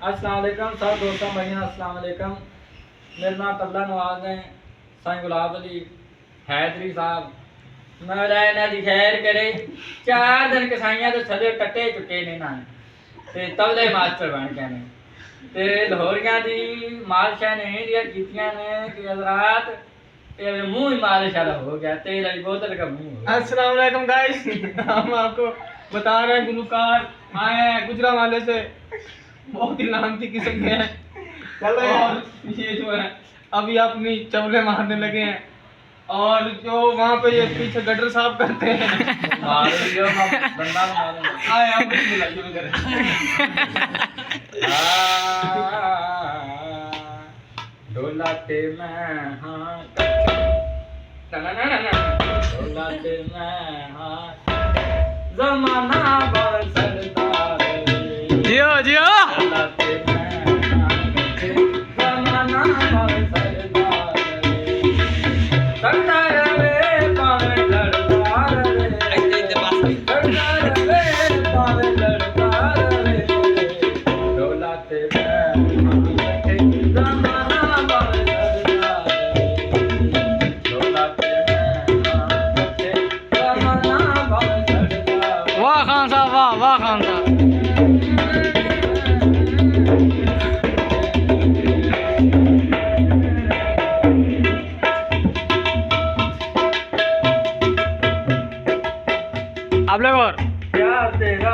अस्सलाम वालेकुम सब दोस्तों भाइयों अस्सलाम वालेकुम। मेरा नाम तबला नवाज है। साईं गुलाब अली हैदरी साहब मेरा इन्हां दी खैर करे। 4 दिन कसाइयां दे थले टट्टे चुके ने ना ते तबले मास्टर बन गए ने ते लाहौरियां दी मालशां ने इंडिया कीतियां ने कि हज़रात ये मुंह ही मालिश वाला हो गया, तेल वाली बोतल का मुंह हो गया। अस्सलाम वालेकुम गाइस, हम आपको बता रहे हैं गुलकार आए हैं गुजरांवाले से, बहुत ही लानती किस्म के हैं और ये जो है अभी अपनी चवले मारने लगे हैं और जो वहाँ पे ये पीछे गटर साफ करते हैं मारो दियो बंदा मारो आए आप बिस्मिल्लाह शुरू करें। ढोलाते मैं हाँ ढोलाते मैं हाँ ज़माना बहुत सरदार जियो जियो ढोलाते मैं हाँ ज़माना बहुत सरदार सरदार रे पावे लड़दार रे सरदार रे पावे लड़दार रे ढोलाते मैं ज़माना बहुत सरदार ढोलाते मैं ज़माना बहुत सरदार। वाह खान साहब, वाह वाह खान साहब। आप लोग और प्यार तेरा